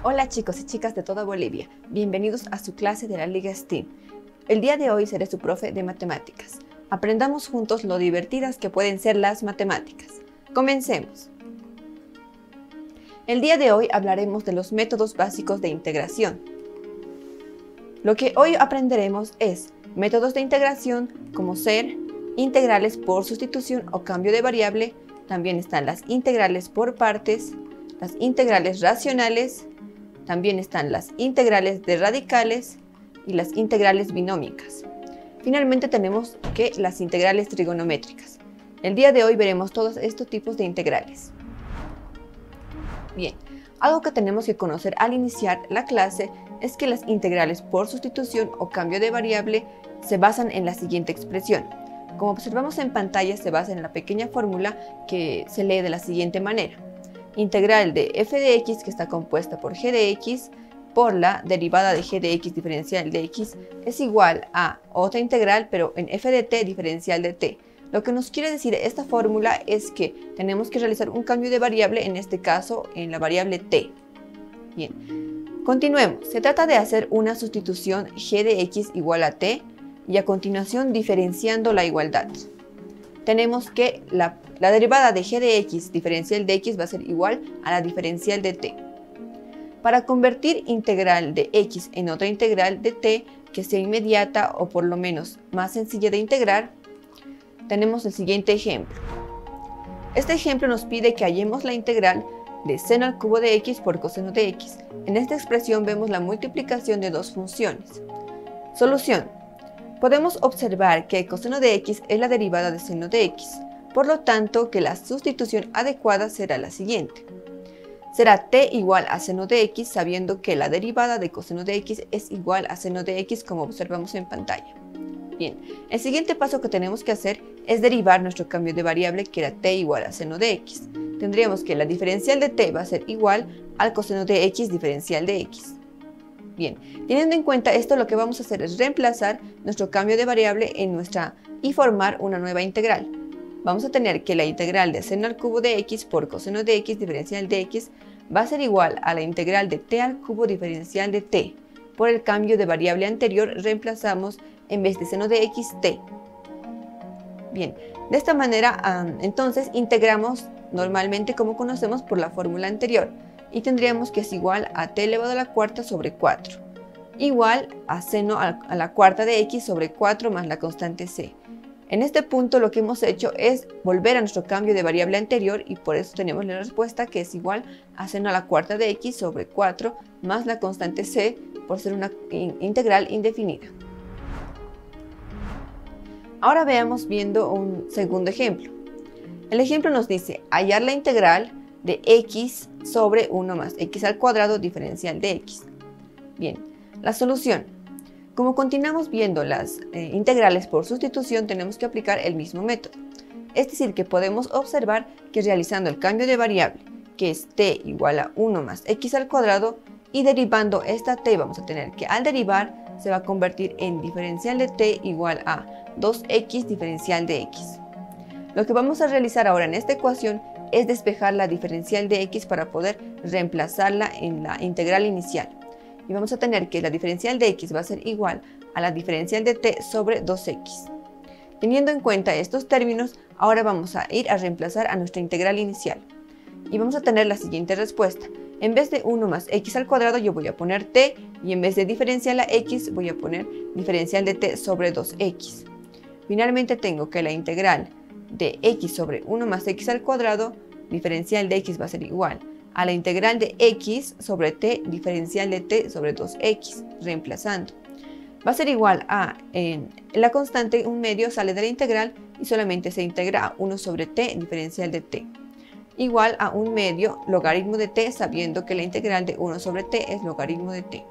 Hola chicos y chicas de toda Bolivia, bienvenidos a su clase de la Liga STEAM. El día de hoy seré su profe de matemáticas. Aprendamos juntos lo divertidas que pueden ser las matemáticas. Comencemos. El día de hoy hablaremos de los métodos básicos de integración. Lo que hoy aprenderemos es métodos de integración como ser integrales por sustitución o cambio de variable. También están las integrales por partes, las integrales racionales. También están las integrales de radicales y las integrales binómicas. Finalmente tenemos las integrales trigonométricas. El día de hoy veremos todos estos tipos de integrales. Bien, algo que tenemos que conocer al iniciar la clase es que las integrales por sustitución o cambio de variable se basan en la siguiente expresión. Como observamos en pantalla, se basa en la pequeña fórmula que se lee de la siguiente manera. Integral de f de x, que está compuesta por g de x, por la derivada de g de x diferencial de x, es igual a otra integral, pero en f de t diferencial de t. Lo que nos quiere decir esta fórmula es que tenemos que realizar un cambio de variable, en este caso en la variable t. Bien, continuemos. Se trata de hacer una sustitución g de x igual a t y a continuación diferenciando la igualdad. Tenemos que la derivada de g de x diferencial de x va a ser igual a la diferencial de t. Para convertir integral de x en otra integral de t que sea inmediata o por lo menos más sencilla de integrar, tenemos el siguiente ejemplo. Este ejemplo nos pide que hallemos la integral de seno al cubo de x por coseno de x. En esta expresión vemos la multiplicación de dos funciones. Solución. Podemos observar que coseno de x es la derivada de seno de x, por lo tanto que la sustitución adecuada será la siguiente. Será t igual a seno de x, sabiendo que la derivada de coseno de x es igual a seno de x, como observamos en pantalla. Bien, el siguiente paso que tenemos que hacer es derivar nuestro cambio de variable, que era t igual a seno de x. Tendríamos que la diferencial de t va a ser igual al coseno de x diferencial de x. Bien, teniendo en cuenta esto, lo que vamos a hacer es reemplazar nuestro cambio de variable y formar una nueva integral. Vamos a tener que la integral de seno al cubo de x por coseno de x diferencial de x va a ser igual a la integral de t al cubo diferencial de t. Por el cambio de variable anterior reemplazamos en vez de seno de x, t. Bien, de esta manera entonces integramos normalmente como conocemos por la fórmula anterior. Y tendríamos que es igual a t elevado a la cuarta sobre 4, igual a seno a la cuarta de x sobre 4 más la constante c. En este punto lo que hemos hecho es volver a nuestro cambio de variable anterior y por eso tenemos la respuesta que es igual a seno a la cuarta de x sobre 4 más la constante c, por ser una integral indefinida. Ahora veamos viendo un segundo ejemplo. El ejemplo nos dice hallar la integral de x sobre 1 más x al cuadrado diferencial de x. Bien, la solución. Como continuamos viendo las integrales por sustitución, tenemos que aplicar el mismo método. Es decir, que podemos observar que realizando el cambio de variable, que es t igual a 1 más x al cuadrado, y derivando esta t, vamos a tener que al derivar se va a convertir en diferencial de t igual a 2x diferencial de x. Lo que vamos a realizar ahora en esta ecuación es despejar la diferencial de x para poder reemplazarla en la integral inicial. Y vamos a tener que la diferencial de x va a ser igual a la diferencial de t sobre 2x. Teniendo en cuenta estos términos, ahora vamos a ir a reemplazar a nuestra integral inicial. Y vamos a tener la siguiente respuesta. En vez de 1 más x al cuadrado yo voy a poner t, y en vez de diferencial a x voy a poner diferencial de t sobre 2x. Finalmente tengo que la integral de x sobre 1 más x al cuadrado, diferencial de x va a ser igual a la integral de x sobre t, diferencial de t sobre 2x, reemplazando. Va a ser igual a, la constante 1/2 sale de la integral y solamente se integra a 1 sobre t, diferencial de t, igual a 1/2 logaritmo de t, sabiendo que la integral de 1 sobre t es logaritmo de t.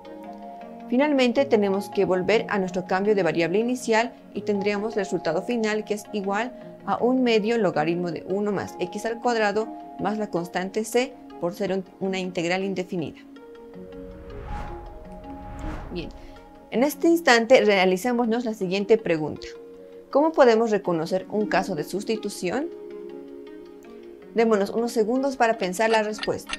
Finalmente tenemos que volver a nuestro cambio de variable inicial y tendríamos el resultado final, que es igual a 1/2 logaritmo de 1 más x al cuadrado más la constante c, por ser una integral indefinida. Bien, en este instante realicémonos la siguiente pregunta. ¿Cómo podemos reconocer un caso de sustitución? Démonos unos segundos para pensar la respuesta.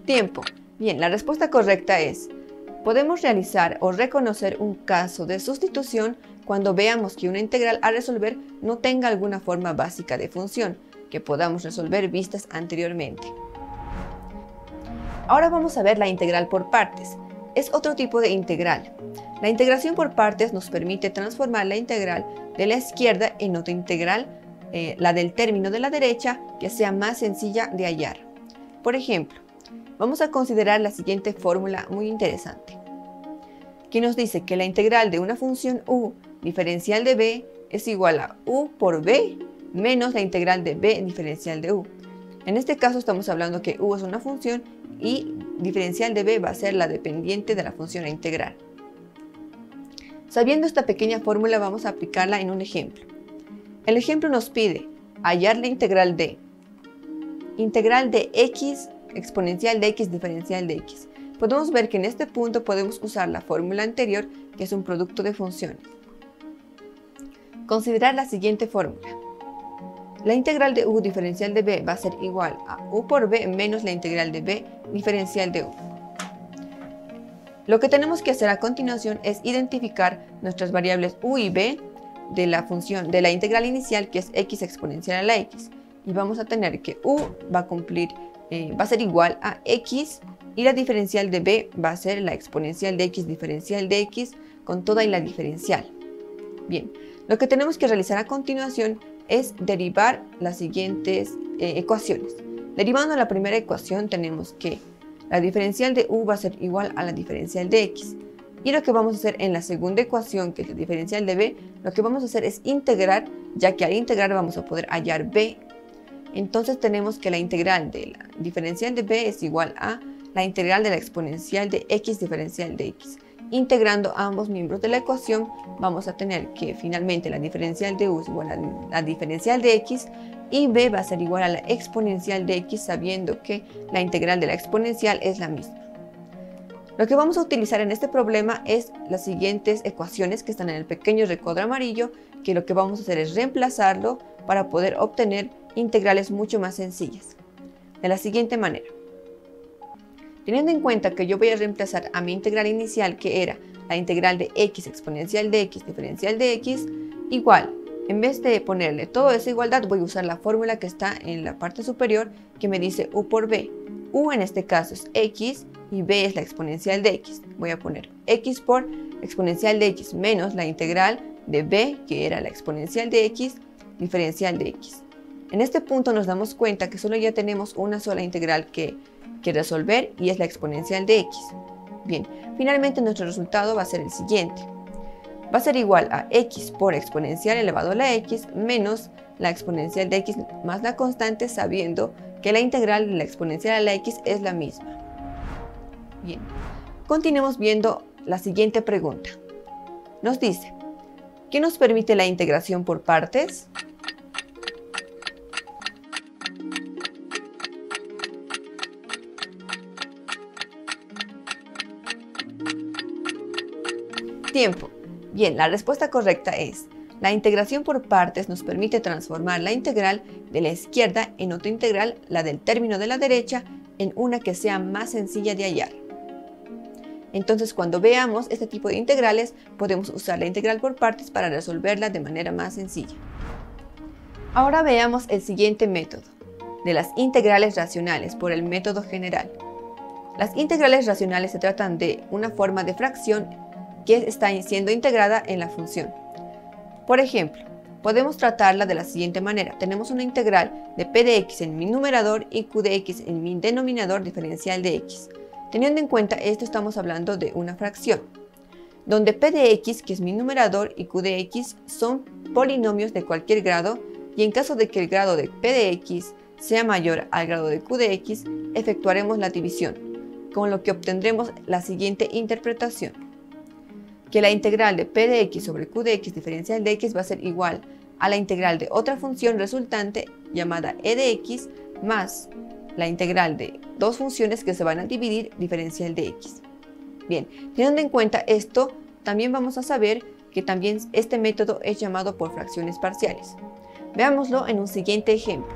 Tiempo. Bien, la respuesta correcta es: podemos realizar o reconocer un caso de sustitución cuando veamos que una integral a resolver no tenga alguna forma básica de función que podamos resolver vistas anteriormente. Ahora vamos a ver la integral por partes. Es otro tipo de integral. La integración por partes nos permite transformar la integral de la izquierda en otra integral, la del término de la derecha, que sea más sencilla de hallar. Por ejemplo, vamos a considerar la siguiente fórmula muy interesante, que nos dice que la integral de una función u diferencial de b es igual a u por b menos la integral de b diferencial de u. En este caso estamos hablando que u es una función y diferencial de b va a ser la dependiente de la función a integrar. Sabiendo esta pequeña fórmula, vamos a aplicarla en un ejemplo. El ejemplo nos pide hallar la integral de x exponencial de x diferencial de x. Podemos ver que en este punto podemos usar la fórmula anterior, que es un producto de funciones. Considerar la siguiente fórmula. La integral de u diferencial de b va a ser igual a u por b menos la integral de b diferencial de u. Lo que tenemos que hacer a continuación es identificar nuestras variables u y b de la función de la integral inicial, que es x exponencial a la x. Y vamos a tener que u va a ser igual a x y la diferencial de b va a ser la exponencial de x diferencial de x con toda y la diferencial. Bien, lo que tenemos que realizar a continuación es derivar las siguientes ecuaciones. Derivando la primera ecuación tenemos que la diferencial de u va a ser igual a la diferencial de x. Y lo que vamos a hacer en la segunda ecuación, que es la diferencial de b, lo que vamos a hacer es integrar, ya que al integrar vamos a poder hallar b. Entonces tenemos que la integral de la diferencial de b es igual a la integral de la exponencial de x diferencial de x. Integrando ambos miembros de la ecuación, vamos a tener que finalmente la diferencial de u es igual a la diferencial de x y b va a ser igual a la exponencial de x, sabiendo que la integral de la exponencial es la misma. Lo que vamos a utilizar en este problema es las siguientes ecuaciones que están en el pequeño recuadro amarillo, que lo que vamos a hacer es reemplazarlo para poder obtener integrales mucho más sencillas. De la siguiente manera. Teniendo en cuenta que yo voy a reemplazar a mi integral inicial, que era la integral de x exponencial de x diferencial de x, igual, en vez de ponerle toda esa igualdad, voy a usar la fórmula que está en la parte superior, que me dice u por b. U en este caso es x y b es la exponencial de x. Voy a poner x por exponencial de x menos la integral de b, que era la exponencial de x diferencial de x. En este punto nos damos cuenta que solo ya tenemos una sola integral que resolver, y es la exponencial de x. Bien, finalmente nuestro resultado va a ser el siguiente. Va a ser igual a x por exponencial elevado a la x menos la exponencial de x más la constante, sabiendo que la integral de la exponencial a la x es la misma. Bien, continuemos viendo la siguiente pregunta. Nos dice, ¿qué nos permite la integración por partes? Tiempo. Bien, la respuesta correcta es: la integración por partes nos permite transformar la integral de la izquierda en otra integral, la del término de la derecha, en una que sea más sencilla de hallar. Entonces, cuando veamos este tipo de integrales, podemos usar la integral por partes para resolverla de manera más sencilla. Ahora veamos el siguiente método, de las integrales racionales por el método general. Las integrales racionales se tratan de una forma de fracción que está siendo integrada en la función. Por ejemplo, podemos tratarla de la siguiente manera. Tenemos una integral de p de x en mi numerador y q de x en mi denominador diferencial de x. Teniendo en cuenta esto, estamos hablando de una fracción, donde p de x, que es mi numerador, y q de x son polinomios de cualquier grado, y en caso de que el grado de p de x sea mayor al grado de q de x, efectuaremos la división, con lo que obtendremos la siguiente interpretación: que la integral de p de x sobre q de x diferencial de x va a ser igual a la integral de otra función resultante llamada e de x más la integral de dos funciones que se van a dividir diferencial de x. Bien, teniendo en cuenta esto, también vamos a saber que también este método es llamado por fracciones parciales. Veámoslo en un siguiente ejemplo.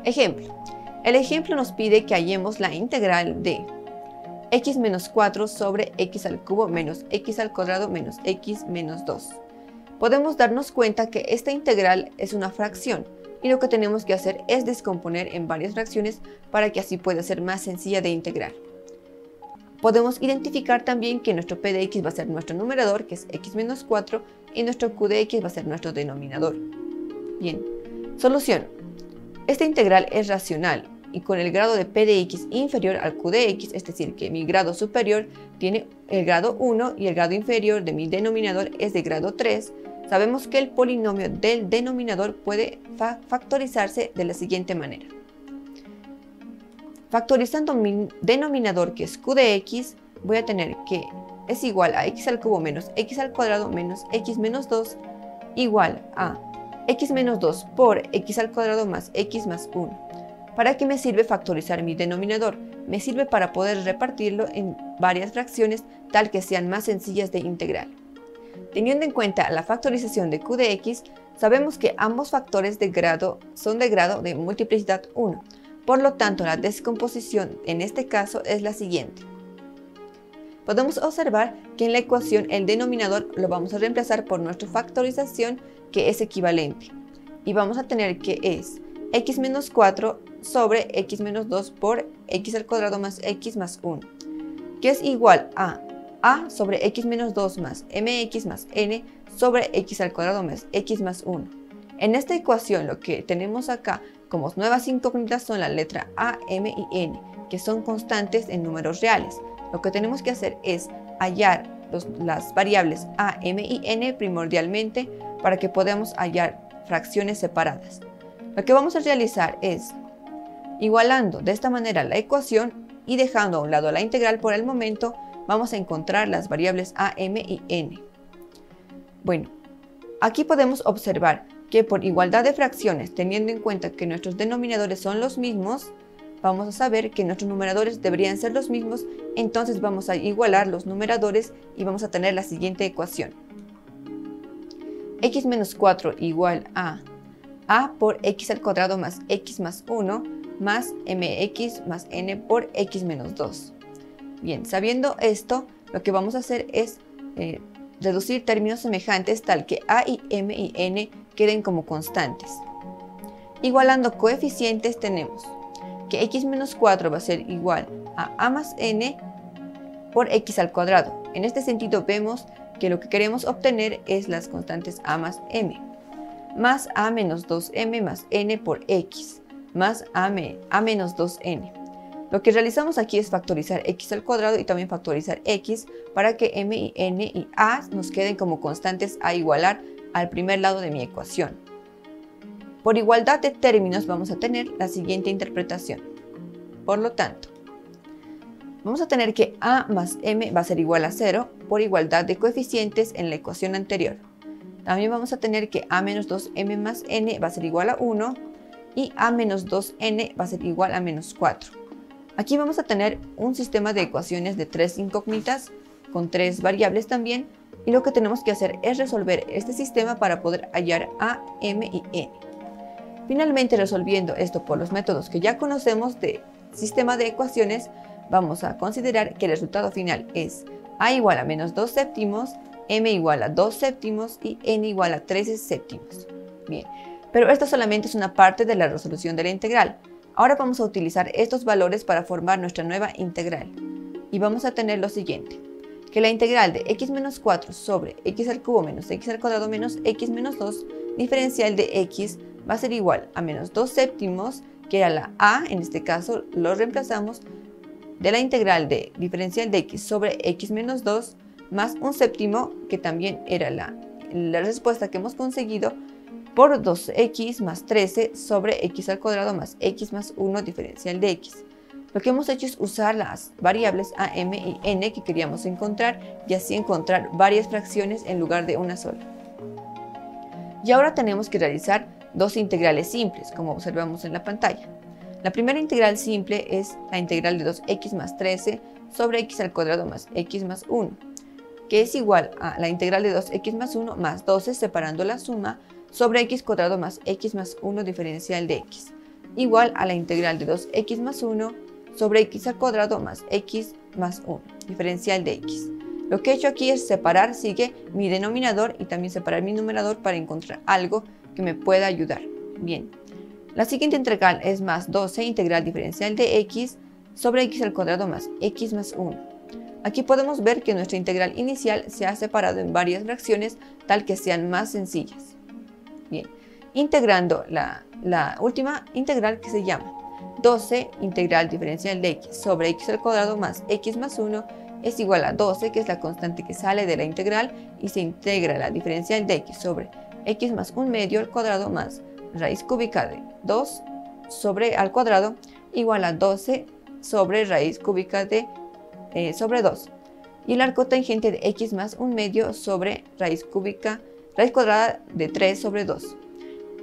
Ejemplo: El ejemplo nos pide que hallemos la integral de x menos 4 sobre x al cubo menos x al cuadrado menos x menos 2. Podemos darnos cuenta que esta integral es una fracción y lo que tenemos que hacer es descomponer en varias fracciones para que así pueda ser más sencilla de integrar. Podemos identificar también que nuestro p de x va a ser nuestro numerador, que es x menos 4, y nuestro q de x va a ser nuestro denominador. Bien, solución. Esta integral es racional y con el grado de p de x inferior al q de x, es decir, que mi grado superior tiene el grado 1 y el grado inferior de mi denominador es de grado 3, sabemos que el polinomio del denominador puede factorizarse de la siguiente manera. Factorizando mi denominador, que es q de x, voy a tener que es igual a x al cubo menos x al cuadrado menos x menos 2 igual a x menos 2 por x al cuadrado más x más 1. ¿Para qué me sirve factorizar mi denominador? Me sirve para poder repartirlo en varias fracciones tal que sean más sencillas de integrar. Teniendo en cuenta la factorización de q de x, sabemos que ambos factores de grado son de grado de multiplicidad 1. Por lo tanto, la descomposición en este caso es la siguiente. Podemos observar que en la ecuación el denominador lo vamos a reemplazar por nuestra factorización, que es equivalente. Y vamos a tener que es x menos 4 sobre x menos 2 por x al cuadrado más x más 1, que es igual a sobre x menos 2 más mx más n sobre x al cuadrado más x más 1. En esta ecuación lo que tenemos acá como nuevas incógnitas son la letra a, m y n, que son constantes en números reales. Lo que tenemos que hacer es hallar las variables a, m y n primordialmente para que podamos hallar fracciones separadas. Lo que vamos a realizar es igualando de esta manera la ecuación y dejando a un lado la integral por el momento, vamos a encontrar las variables a, m y n. Bueno, aquí podemos observar que por igualdad de fracciones, teniendo en cuenta que nuestros denominadores son los mismos, vamos a saber que nuestros numeradores deberían ser los mismos, entonces vamos a igualar los numeradores y vamos a tener la siguiente ecuación. X menos 4 igual a por x al cuadrado más x más 1 más mx más n por x menos 2. Bien, sabiendo esto, lo que vamos a hacer es reducir términos semejantes tal que a y m y n queden como constantes. Igualando coeficientes tenemos que x menos 4 va a ser igual a más n por x al cuadrado. En este sentido vemos que lo que queremos obtener es las constantes a más m, más a menos 2m más n por x, más a menos 2n. Lo que realizamos aquí es factorizar x al cuadrado y también factorizar x para que m y n y a nos queden como constantes a igualar al primer lado de mi ecuación. Por igualdad de términos vamos a tener la siguiente interpretación. Por lo tanto, vamos a tener que a más m va a ser igual a 0 por igualdad de coeficientes en la ecuación anterior. También vamos a tener que a menos 2m más n va a ser igual a 1 y a menos 2n va a ser igual a menos 4. Aquí vamos a tener un sistema de ecuaciones de 3 incógnitas con 3 variables también, y lo que tenemos que hacer es resolver este sistema para poder hallar a, m y n. Finalmente, resolviendo esto por los métodos que ya conocemos de sistema de ecuaciones, vamos a considerar que el resultado final es a igual a menos 2 séptimos, m igual a 2 séptimos y n igual a 13 séptimos. Bien, pero esto solamente es una parte de la resolución de la integral. Ahora vamos a utilizar estos valores para formar nuestra nueva integral. Y vamos a tener lo siguiente, que la integral de x menos 4 sobre x al cubo menos x al cuadrado menos x menos 2 diferencial de x va a ser igual a menos 2 séptimos, que era la a, en este caso lo reemplazamos, de la integral de diferencial de x sobre x menos 2 más un séptimo, que también era la respuesta que hemos conseguido, por 2x más 13 sobre x al cuadrado más x más 1 diferencial de x. Lo que hemos hecho es usar las variables a, m y n que queríamos encontrar y así encontrar varias fracciones en lugar de una sola. Y ahora tenemos que realizar dos integrales simples, como observamos en la pantalla. La primera integral simple es la integral de 2x más 13 sobre x al cuadrado más x más 1, que es igual a la integral de 2x más 1 más 12 separando la suma sobre x cuadrado más x más 1 diferencial de x. igual a la integral de 2x más 1 sobre x al cuadrado más x más 1, diferencial de x. Lo que he hecho aquí es separar, sigue mi denominador y también separar mi numerador para encontrar algo que me pueda ayudar. Bien, la siguiente integral es más 12 integral diferencial de x sobre x al cuadrado más x más 1. Aquí podemos ver que nuestra integral inicial se ha separado en varias fracciones tal que sean más sencillas. Bien, integrando la última integral que se llama 12 integral diferencial de x sobre x al cuadrado más x más 1 es igual a 12, que es la constante que sale de la integral, y se integra la diferencial de x sobre x más 1 medio al cuadrado más raíz cúbica de 2 sobre al cuadrado igual a 12 sobre raíz cúbica de sobre 2. Y el arco tangente de x más 1 medio sobre raíz cuadrada de 3 sobre 2.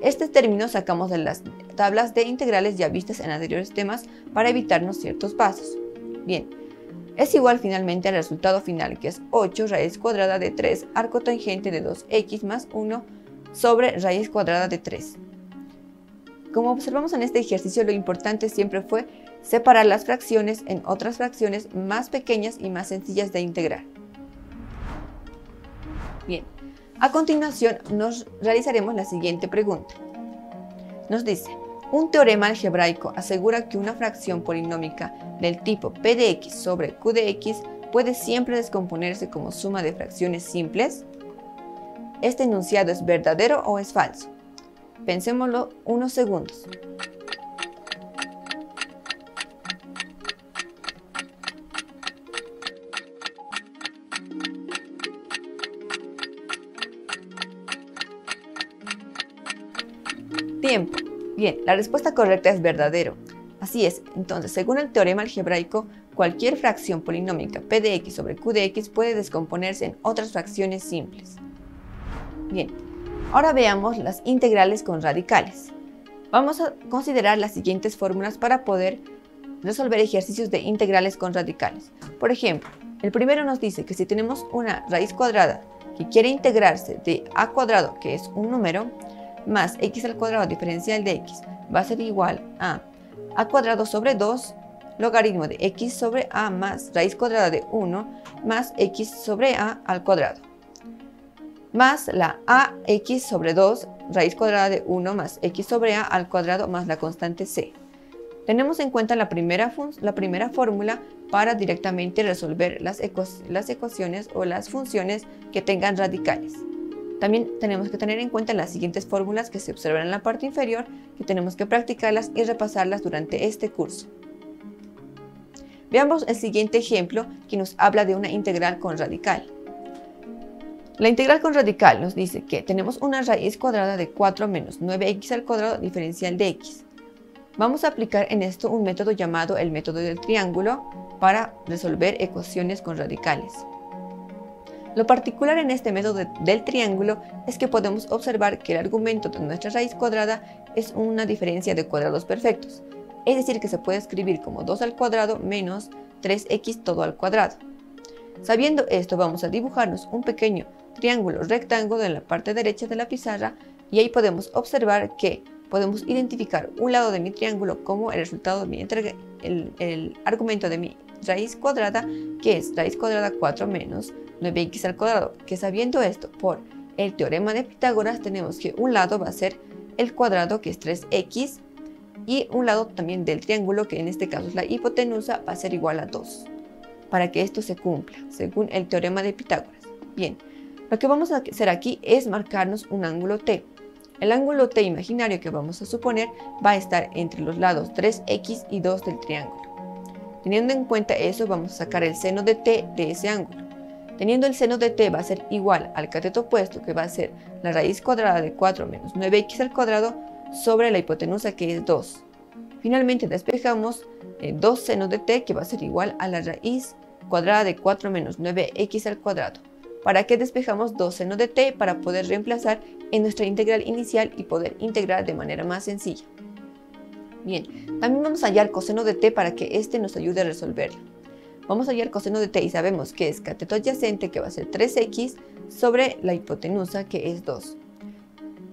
Este término sacamos de las tablas de integrales ya vistas en anteriores temas para evitarnos ciertos pasos. Bien, es igual finalmente al resultado final, que es 8 raíz cuadrada de 3 arco tangente de 2x más 1 sobre raíz cuadrada de 3. Como observamos en este ejercicio, lo importante siempre fue separar las fracciones en otras fracciones más pequeñas y más sencillas de integrar. Bien, a continuación nos realizaremos la siguiente pregunta. Nos dice: un teorema algebraico asegura que una fracción polinómica del tipo p de x sobre q de x puede siempre descomponerse como suma de fracciones simples. ¿Este enunciado es verdadero o es falso? Pensémoslo unos segundos. Tiempo. Bien, la respuesta correcta es verdadero. Así es, entonces, según el teorema algebraico, cualquier fracción polinómica p de x sobre q de x puede descomponerse en otras fracciones simples. Bien, ahora veamos las integrales con radicales. Vamos a considerar las siguientes fórmulas para poder resolver ejercicios de integrales con radicales. Por ejemplo, el primero nos dice que si tenemos una raíz cuadrada que quiere integrarse de a cuadrado, que es un número, más x al cuadrado diferencial de x va a ser igual a cuadrado sobre 2 logaritmo de x sobre a más raíz cuadrada de 1 más x sobre a al cuadrado, más la ax sobre 2 raíz cuadrada de 1 más x sobre a al cuadrado más la constante c. Tenemos en cuenta la primera fórmula para directamente resolver las ecuaciones o las funciones que tengan radicales. También tenemos que tener en cuenta las siguientes fórmulas que se observan en la parte inferior, que tenemos que practicarlas y repasarlas durante este curso. Veamos el siguiente ejemplo, que nos habla de una integral con radical. La integral con radical nos dice que tenemos una raíz cuadrada de 4 menos 9x al cuadrado diferencial de x. Vamos a aplicar en esto un método llamado el método del triángulo para resolver ecuaciones con radicales. Lo particular en este método del triángulo es que podemos observar que el argumento de nuestra raíz cuadrada es una diferencia de cuadrados perfectos, es decir, que se puede escribir como 2 al cuadrado menos 3x todo al cuadrado. Sabiendo esto, vamos a dibujarnos un pequeño triángulo rectángulo en la parte derecha de la pizarra, y ahí podemos observar que podemos identificar un lado de mi triángulo como el resultado de el argumento de mi raíz cuadrada, que es raíz cuadrada 4 menos 9x al cuadrado, que sabiendo esto por el teorema de Pitágoras tenemos que un lado va a ser el cuadrado, que es 3x, y un lado también del triángulo, que en este caso es la hipotenusa, va a ser igual a 2, para que esto se cumpla según el teorema de Pitágoras. Bien, lo que vamos a hacer aquí es marcarnos un ángulo T. El ángulo T imaginario que vamos a suponer va a estar entre los lados 3x y 2 del triángulo. Teniendo en cuenta eso, vamos a sacar el seno de T de ese ángulo. Teniendo el seno de t va a ser igual al cateto opuesto, que va a ser la raíz cuadrada de 4 menos 9x al cuadrado sobre la hipotenusa, que es 2. Finalmente despejamos 2 senos de t, que va a ser igual a la raíz cuadrada de 4 menos 9x al cuadrado. ¿Para qué despejamos 2 senos de t? Para poder reemplazar en nuestra integral inicial y poder integrar de manera más sencilla. Bien, también vamos a hallar coseno de t para que este nos ayude a resolverlo. Vamos a hallar coseno de t y sabemos que es cateto adyacente, que va a ser 3x, sobre la hipotenusa, que es 2.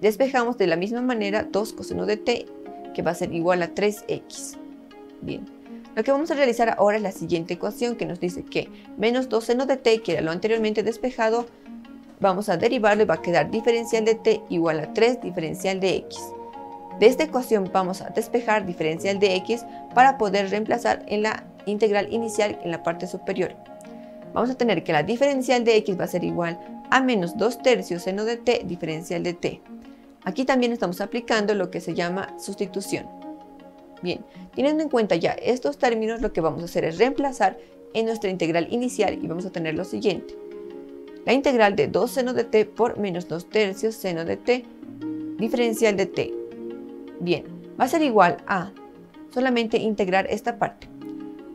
Despejamos de la misma manera 2 coseno de t, que va a ser igual a 3x. Bien, lo que vamos a realizar ahora es la siguiente ecuación que nos dice que menos 2 seno de t, que era lo anteriormente despejado, vamos a derivarlo y va a quedar diferencial de t igual a 3 diferencial de x. De esta ecuación vamos a despejar diferencial de x para poder reemplazar en la integral inicial en la parte superior. Vamos a tener que la diferencial de x va a ser igual a menos 2 tercios seno de t diferencial de t. Aquí también estamos aplicando lo que se llama sustitución. Bien, teniendo en cuenta ya estos términos, lo que vamos a hacer es reemplazar en nuestra integral inicial y vamos a tener lo siguiente. La integral de 2 seno de t por menos 2 tercios seno de t diferencial de t. Bien, va a ser igual a solamente integrar esta parte.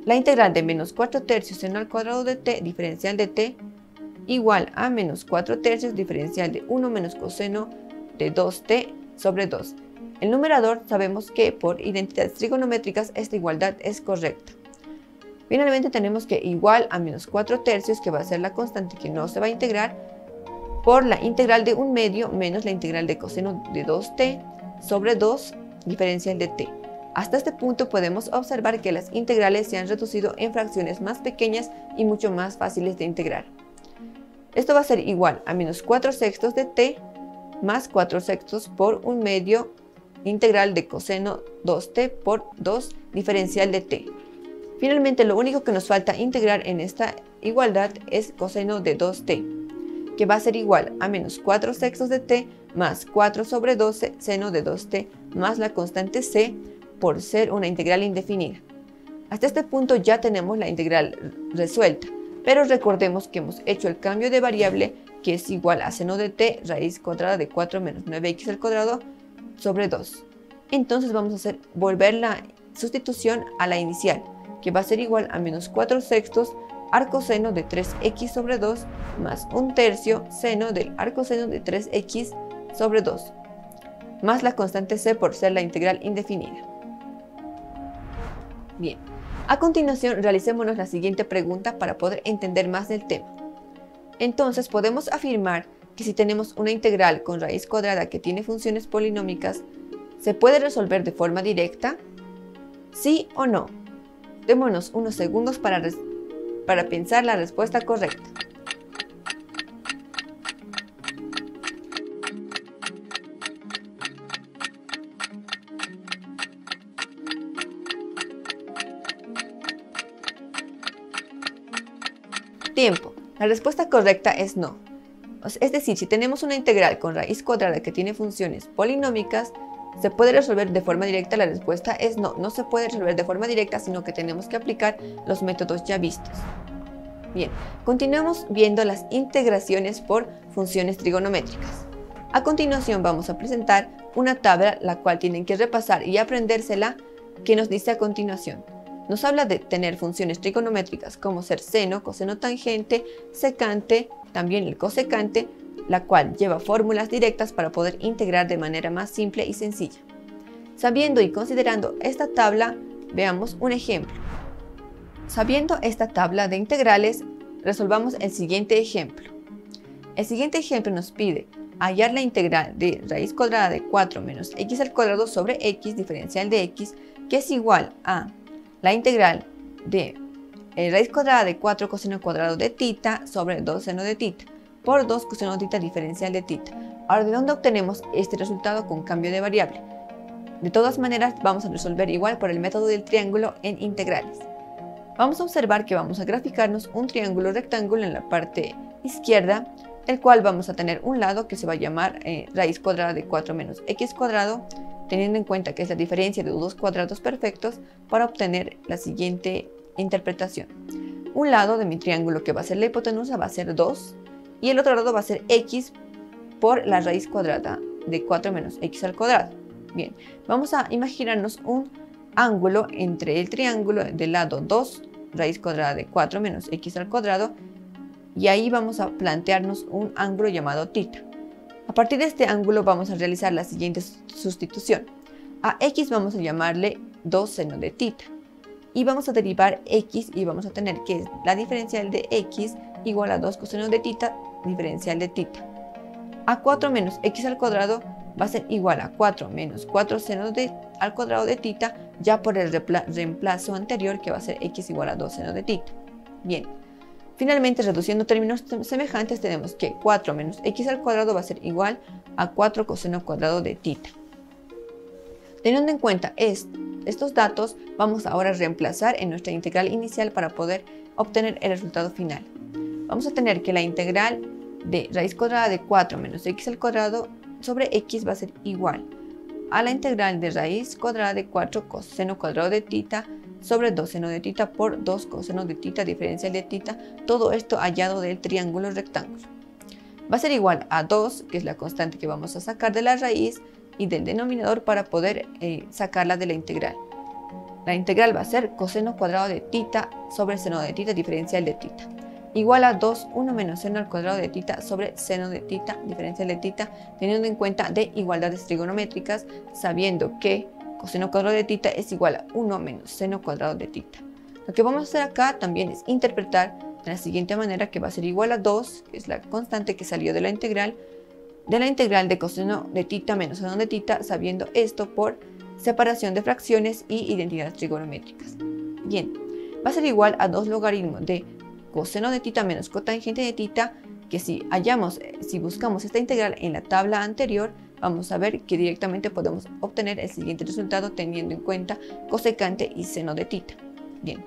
La integral de menos 4 tercios seno al cuadrado de t diferencial de t igual a menos 4 tercios diferencial de 1 menos coseno de 2t sobre 2. El numerador sabemos que por identidades trigonométricas esta igualdad es correcta. Finalmente tenemos que igual a menos 4 tercios, que va a ser la constante que no se va a integrar, por la integral de 1 medio menos la integral de coseno de 2t sobre 2 diferencial de t. Hasta este punto podemos observar que las integrales se han reducido en fracciones más pequeñas y mucho más fáciles de integrar. Esto va a ser igual a menos 4 sextos de t más 4 sextos por 1 medio integral de coseno 2t por 2 diferencial de t. Finalmente lo único que nos falta integrar en esta igualdad es coseno de 2t, que va a ser igual a menos 4 sextos de t más 4 sobre 12 seno de 2t más la constante c, por ser una integral indefinida. Hasta este punto ya tenemos la integral resuelta, pero recordemos que hemos hecho el cambio de variable, que es igual a seno de t raíz cuadrada de 4 menos 9x al cuadrado sobre 2. Entonces vamos a volver la sustitución a la inicial, que va a ser igual a menos 4 sextos arcoseno de 3x sobre 2 más 1 tercio seno del arcoseno de 3x sobre 2, más la constante c por ser la integral indefinida. Bien, a continuación realicémonos la siguiente pregunta para poder entender más del tema. Entonces podemos afirmar que si tenemos una integral con raíz cuadrada que tiene funciones polinómicas, ¿se puede resolver de forma directa? ¿Sí o no? Démonos unos segundos para pensar la respuesta correcta. Tiempo. La respuesta correcta es no. Es decir, si tenemos una integral con raíz cuadrada que tiene funciones polinómicas, ¿se puede resolver de forma directa? La respuesta es no. No se puede resolver de forma directa, sino que tenemos que aplicar los métodos ya vistos. Bien, continuamos viendo las integraciones por funciones trigonométricas. A continuación vamos a presentar una tabla la cual tienen que repasar y aprendérsela, que nos dice a continuación. Nos habla de tener funciones trigonométricas como ser seno, coseno tangente, secante, también el cosecante, la cual lleva fórmulas directas para poder integrar de manera más simple y sencilla. Sabiendo y considerando esta tabla, veamos un ejemplo. Sabiendo esta tabla de integrales, resolvamos el siguiente ejemplo. El siguiente ejemplo nos pide hallar la integral de raíz cuadrada de 4 menos x al cuadrado sobre x diferencial de x, que es igual a la integral de raíz cuadrada de 4 coseno cuadrado de tita sobre 2 seno de tita por 2 coseno tita diferencial de tita. Ahora, ¿de dónde obtenemos este resultado con cambio de variable? De todas maneras, vamos a resolver igual por el método del triángulo en integrales. Vamos a observar que vamos a graficarnos un triángulo rectángulo en la parte izquierda, el cual vamos a tener un lado que se va a llamar raíz cuadrada de 4 menos x cuadrado, teniendo en cuenta que es la diferencia de dos cuadrados perfectos, para obtener la siguiente interpretación. Un lado de mi triángulo, que va a ser la hipotenusa, va a ser 2, y el otro lado va a ser x por la raíz cuadrada de 4 menos x al cuadrado. Bien, vamos a imaginarnos un ángulo entre el triángulo del lado 2, raíz cuadrada de 4 menos x al cuadrado, y ahí vamos a plantearnos un ángulo llamado tita. A partir de este ángulo vamos a realizar la siguiente sustitución. A x vamos a llamarle 2 seno de tita, y vamos a derivar x y vamos a tener que la diferencial de x igual a 2 coseno de tita diferencial de tita. A 4 menos x al cuadrado va a ser igual a 4 menos 4 seno al cuadrado de tita, ya por el reemplazo anterior, que va a ser x igual a 2 seno de tita. Bien, finalmente, reduciendo términos semejantes, tenemos que 4 menos x al cuadrado va a ser igual a 4 coseno cuadrado de tita. Teniendo en cuenta estos datos, vamos ahora a reemplazar en nuestra integral inicial para poder obtener el resultado final. Vamos a tener que la integral de raíz cuadrada de 4 menos x al cuadrado sobre x va a ser igual a la integral de raíz cuadrada de 4 coseno cuadrado de tita sobre 2 seno de tita por 2 coseno de tita diferencial de tita, todo esto hallado del triángulo rectángulo. Va a ser igual a 2, que es la constante que vamos a sacar de la raíz y del denominador para poder sacarla de la integral. La integral va a ser coseno cuadrado de tita sobre seno de tita diferencial de tita, igual a 2, 1 menos seno al cuadrado de tita sobre seno de tita diferencial de tita, teniendo en cuenta de igualdades trigonométricas, sabiendo que coseno cuadrado de tita es igual a 1 menos seno cuadrado de tita. Lo que vamos a hacer acá también es interpretar de la siguiente manera, que va a ser igual a 2, que es la constante que salió de la integral de coseno de tita menos seno de tita, sabiendo esto por separación de fracciones y identidades trigonométricas. Bien, va a ser igual a 2 logaritmos de coseno de tita menos cotangente de tita, que si buscamos esta integral en la tabla anterior, vamos a ver que directamente podemos obtener el siguiente resultado teniendo en cuenta cosecante y seno de tita. Bien,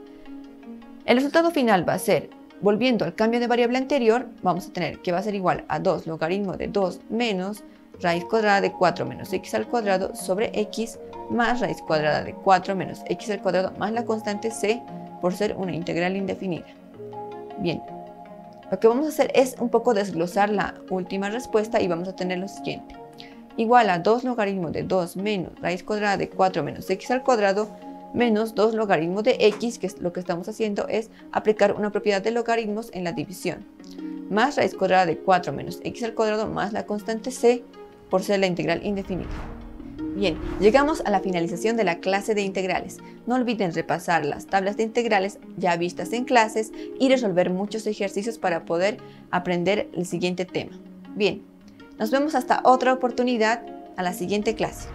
el resultado final va a ser, volviendo al cambio de variable anterior, vamos a tener que va a ser igual a 2 logaritmo de 2 menos raíz cuadrada de 4 menos x al cuadrado sobre x más raíz cuadrada de 4 menos x al cuadrado más la constante c, por ser una integral indefinida. Bien, lo que vamos a hacer es un poco desglosar la última respuesta y vamos a tener lo siguiente. Igual a 2 logaritmos de 2 menos raíz cuadrada de 4 menos x al cuadrado menos 2 logaritmos de x, que es lo que estamos haciendo es aplicar una propiedad de logaritmos en la división, más raíz cuadrada de 4 menos x al cuadrado más la constante c, por ser la integral indefinida. Bien, llegamos a la finalización de la clase de integrales. No olviden repasar las tablas de integrales ya vistas en clases y resolver muchos ejercicios para poder aprender el siguiente tema. Bien, nos vemos hasta otra oportunidad a la siguiente clase.